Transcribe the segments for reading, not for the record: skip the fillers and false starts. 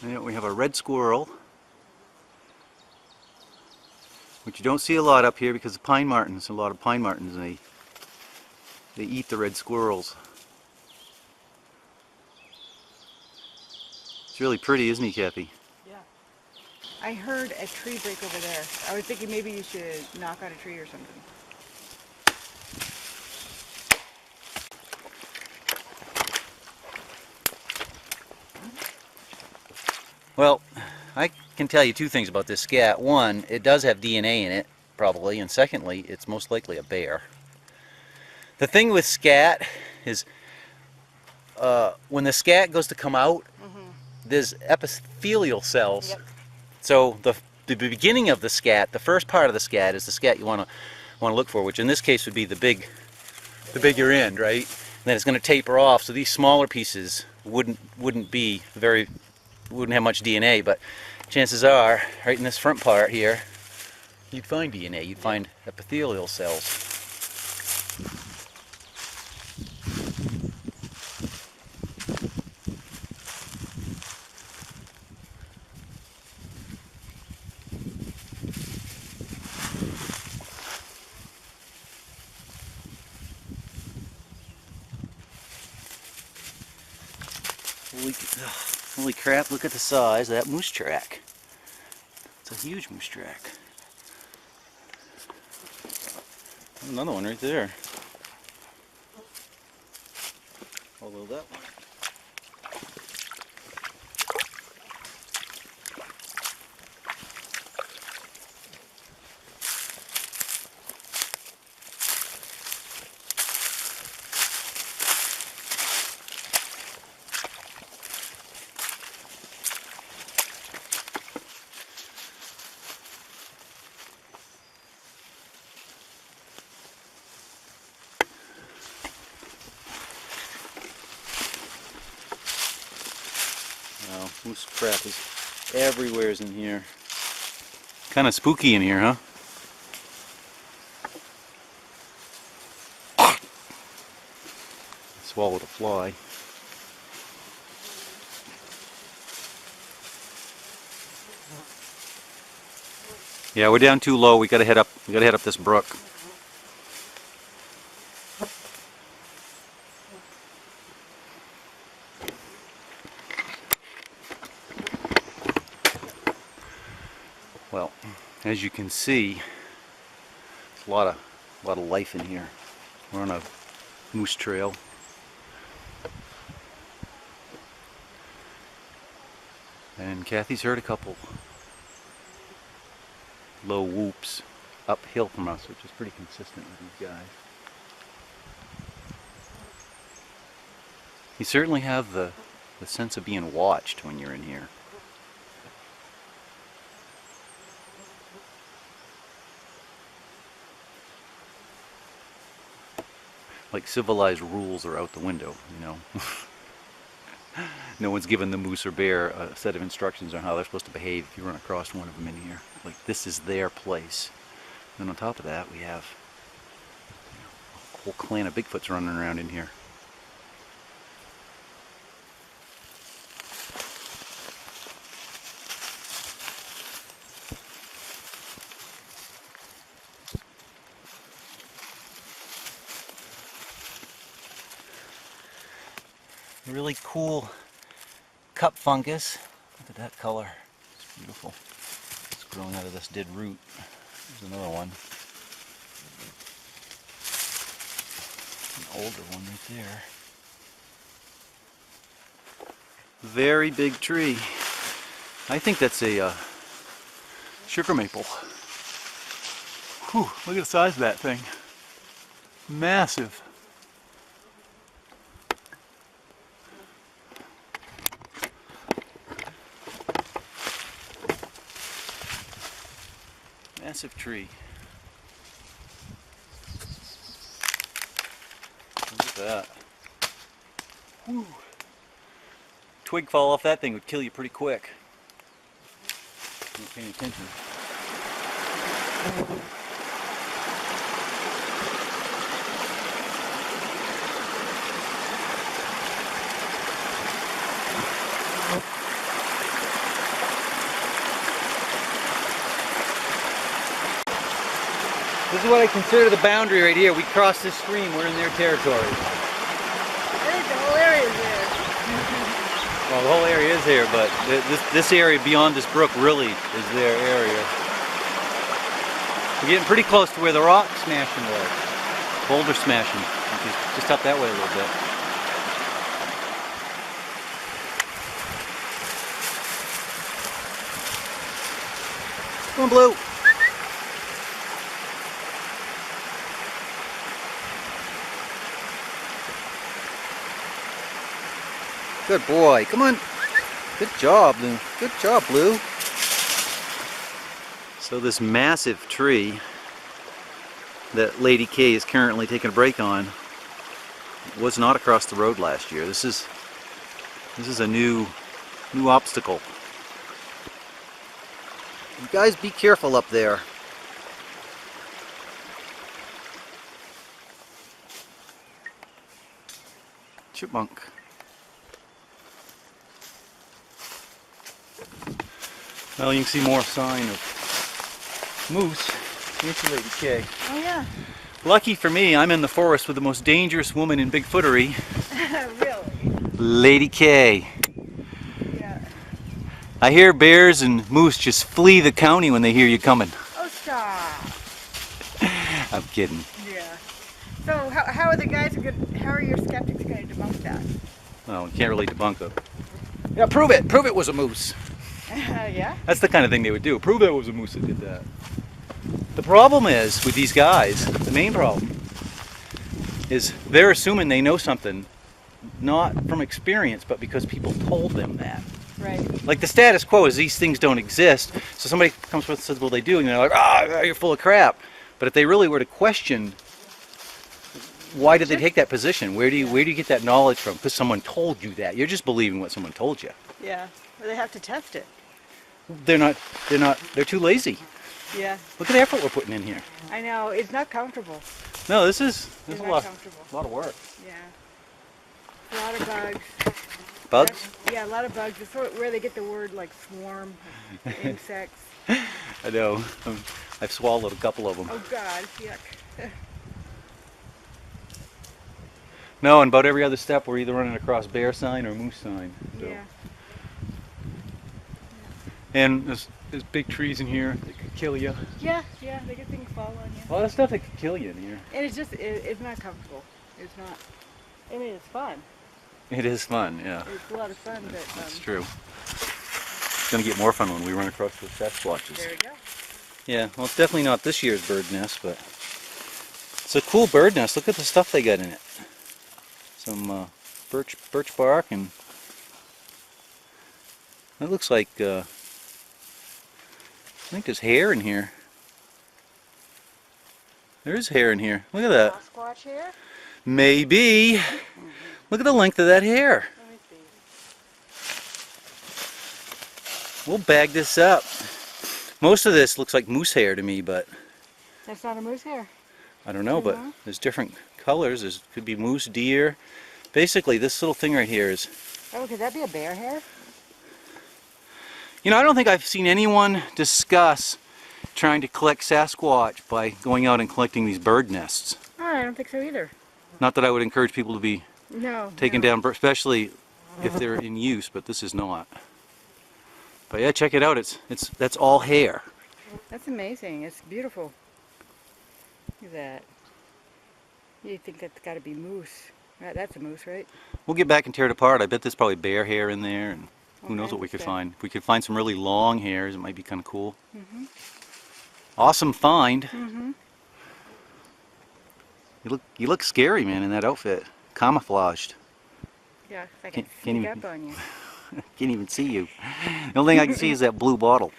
And we have a red squirrel, which you don't see a lot up here because of pine martens. A lot of pine martens, and they eat the red squirrels. It's really pretty, isn't he, Kathy? Yeah. I heard a tree break over there. I was thinking maybe you should knock out a tree or something. Well, I can tell you two things about this scat. One, it does have DNA in it, probably, and secondly, it's most likely a bear. The thing with scat is when the scat goes to come out, there's epithelial cells. Yep. So the beginning of the scat, the first part of the scat, is the scat you want to look for, which in this case would be the bigger end, right? And then it's going to taper off. So these smaller pieces wouldn't have much DNA, but chances are, right in this front part here, you'd find DNA. You'd find epithelial cells. Holy crap, look at the size of that moose track. It's a huge moose track. Another one right there. Although that one. Wow, moose crap is everywhere in here. Kind of spooky in here, huh? Swallowed a fly. Yeah, we're down too low. We gotta head up. We gotta head up this brook. Well, as you can see, there's a lot of life in here. We're on a moose trail. And Kathy's heard a couple low whoops uphill from us, which is pretty consistent with these guys. You certainly have the sense of being watched when you're in here. Like civilized rules are out the window, you know. No one's given the moose or bear a set of instructions on how they're supposed to behave if you run across one of them in here. Like, this is their place. And on top of that, we have a whole clan of Bigfoots running around in here. Really cool cup fungus. Look at that color. It's beautiful. It's growing out of this dead root. There's another one. An older one right there. Very big tree. I think that's a sugar maple. Whew, look at the size of that thing. Massive. Massive tree. Look at that. Whew. Twig fall off that thing would kill you pretty quick. Not paying attention. is what I consider the boundary right here. We cross this stream, we're in their territory. I think the whole area is there. Well, the whole area is here, but this area beyond this brook really is their area. We're getting pretty close to where the rock smashing was. Boulder smashing, which is just up that way a little bit. Come on, Blue. Good boy. Come on. Good job, Blue. Good job, Blue. So this massive tree that Lady K is currently taking a break on was not across the road last year. This is a new obstacle. You guys be careful up there. Chipmunk. Well, you can see more sign of moose. Here's the Lady K. Oh yeah. Lucky for me, I'm in the forest with the most dangerous woman in Bigfootery. Really? Lady K. Yeah. I hear bears and moose just flee the county when they hear you coming. Oh, stop. I'm kidding. Yeah. So how are the guys how are your skeptics going to debunk that? Well, you can't really debunk it. Yeah, prove it. Prove it was a moose. Yeah? That's the kind of thing they would do. Prove it was a moose that did that. The problem is with these guys, the main problem is they're assuming they know something, not from experience, but because people told them that. Right. Like the status quo is these things don't exist. So somebody comes with and says, well, they do, and they're like, ah, you're full of crap. But if they really were to question, why did they take that position? Where do you get that knowledge from? Because someone told you that. You're just believing what someone told you. Yeah. Well, they have to test it. They're too lazy. Yeah. Look at the effort we're putting in here. I know. It's not comfortable. No, this is It's a not lot comfortable. of work. Yeah. A lot of bugs. Bugs? Yeah, a lot of bugs. It's where they get the word like swarm, insects. I know. I've swallowed a couple of them. Oh God, yuck. No, and about every other step we're either running across bear sign or moose sign. So. Yeah. And there's big trees in here that could kill you. Yeah, they get things fall on you. A lot of stuff that could kill you in here. And it's just, it's not comfortable. It's not, I mean, it's fun. It is fun, yeah. It's a lot of fun, but... That's true. It's going to get more fun when we run across the Sasquatches. There we go. Yeah, well, it's definitely not this year's bird nest, but it's a cool bird nest. Look at the stuff they got in it. Some birch bark, and that looks like, I think there's hair in here. There is hair in here. Look at that. Sasquatch hair? Maybe. Look at the length of that hair. Let me see. We'll bag this up. Most of this looks like moose hair to me, but That's not a moose hair. I don't know, but there's different colors. There could be moose, deer. Basically, this little thing right here is... Oh, could that be a bear hair? You know, I don't think I've seen anyone discuss trying to collect Sasquatch by going out and collecting these bird nests. Oh, I don't think so either. Not that I would encourage people to be No. taken down, especially if they're in use, but this is not. But yeah, check it out. That's all hair. That's amazing. It's beautiful. Look at that. You think that's got to be moose. That's a moose, right? We'll get back and tear it apart. I bet there's probably bear hair in there, and who knows what we could find. If we could find some really long hairs, it might be kind of cool. Mm-hmm. Awesome find. Mm-hmm. You look scary, man, in that outfit. Camouflaged. Yeah, if I can Can't sneak even- up on you. Can't even see you. The only thing I can see is that blue bottle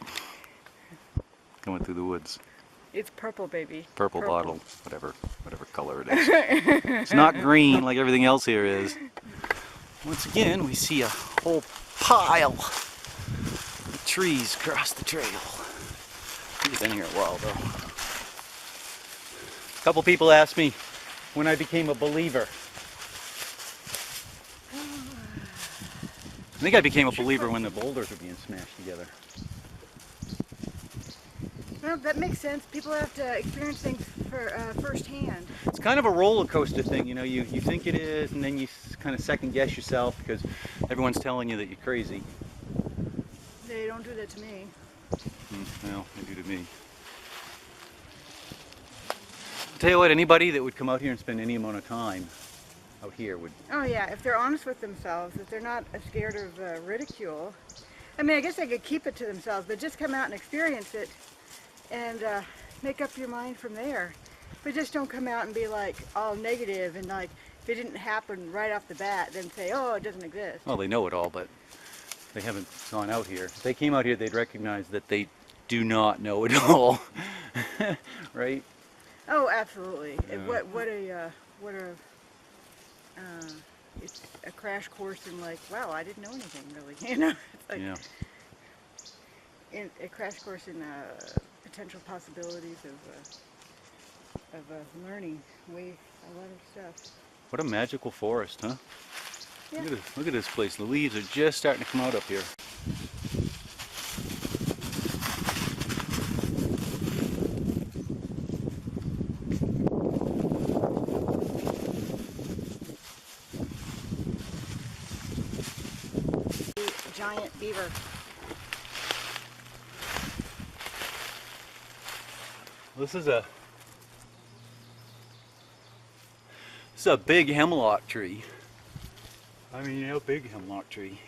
going through the woods. It's purple, baby. Purple bottle, whatever color it is. It's not green like everything else here is. Once again, we see a whole pile of trees across the trail. We've been here a while though. A couple people asked me when I became a believer. I think I became a believer when the boulders were being smashed together. Well, that makes sense. People have to experience things for firsthand. It's kind of a roller coaster thing, you know. You think it is, and then you kind of second guess yourself because everyone's telling you that you're crazy. They don't do that to me. Well, they do to me. I'll tell you what, anybody that would come out here and spend any amount of time out here would. Oh yeah, if they're honest with themselves, if they're not scared of ridicule. I mean, I guess they could keep it to themselves, but just come out and experience it and make up your mind from there. But just don't come out and be like all negative and like if it didn't happen right off the bat, then say, oh, it doesn't exist. Well, they know it all, but they haven't gone out here. If they came out here, they'd recognize that they do not know it all, right? Oh, absolutely. Yeah. It's a crash course in like, wow, I didn't know anything really. You know, it's like Yeah. a crash course in potential possibilities of learning a lot of stuff. What a magical forest, huh? Yeah. Look at this place. The leaves are just starting to come out up here. Giant beaver. This is a big hemlock tree. I mean, you know, big hemlock tree.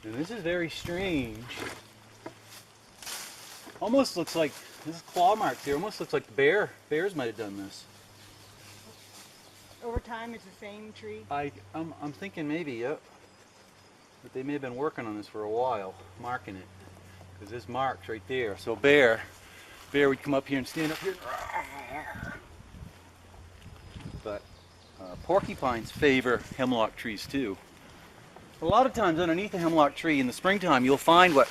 And this is very strange. Almost looks like, this is claw marks here. Almost looks like the bears might have done this. Over time, it's the same tree. I'm thinking maybe, yep. But they may have been working on this for a while, marking it. Because there's marks right there. So bear would come up here and stand up here. But porcupines favor hemlock trees too. A lot of times underneath a hemlock tree in the springtime, you'll find what,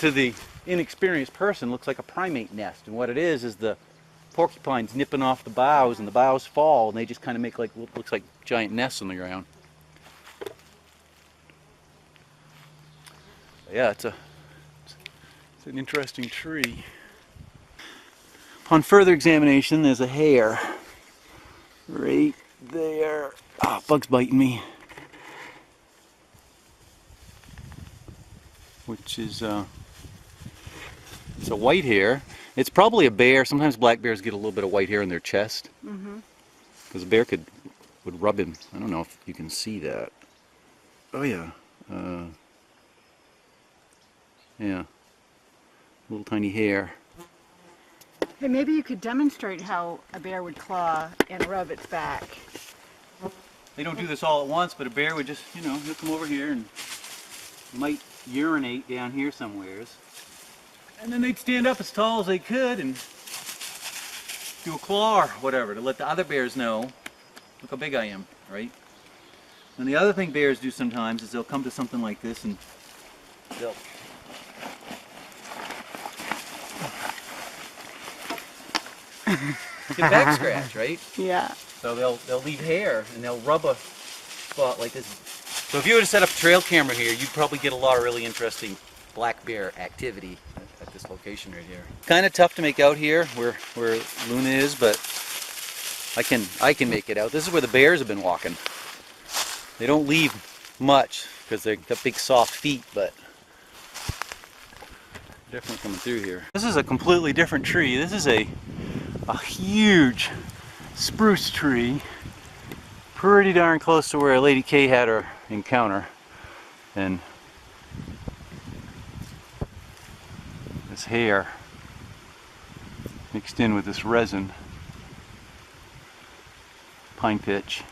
to the inexperienced person, looks like a primate nest. And what it is the porcupines nipping off the boughs, and the boughs fall, and they just kind of make like looks like giant nests on the ground. Yeah, it's an interesting tree. Upon further examination, there's a hair right there. Oh, bug's biting me. Which is it's a white hair. It's probably a bear. Sometimes black bears get a little bit of white hair in their chest. Because a bear would rub him. I don't know if you can see that. Oh yeah. Yeah, little tiny hair. Hey, maybe you could demonstrate how a bear would claw and rub its back. They don't do this all at once, but a bear would just, you know, he'll come over here and might urinate down here somewheres. And then they'd stand up as tall as they could and do a claw or whatever to let the other bears know, look how big I am, right? And the other thing bears do sometimes is they'll come to something like this and they'll get back scratch, right? Yeah. So they'll leave hair and they'll rub a spot like this. So if you were to set up a trail camera here, you'd probably get a lot of really interesting black bear activity at this location right here. Kind of tough to make out here where Luna is, but I can make it out. This is where the bears have been walking. They don't leave much because they've got big soft feet, but definitely coming through here. This is a completely different tree. This is a huge spruce tree, pretty darn close to where Lady K had her encounter. And this hair mixed in with this resin, pine pitch,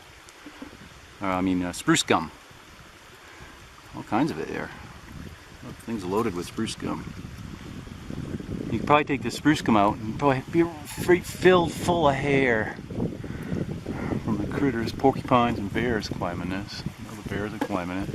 spruce gum. All kinds of it there. Things loaded with spruce gum. You could probably take this spruce gum out and probably be filled full of hair from the critters, porcupines and bears climbing this. The bears are climbing it.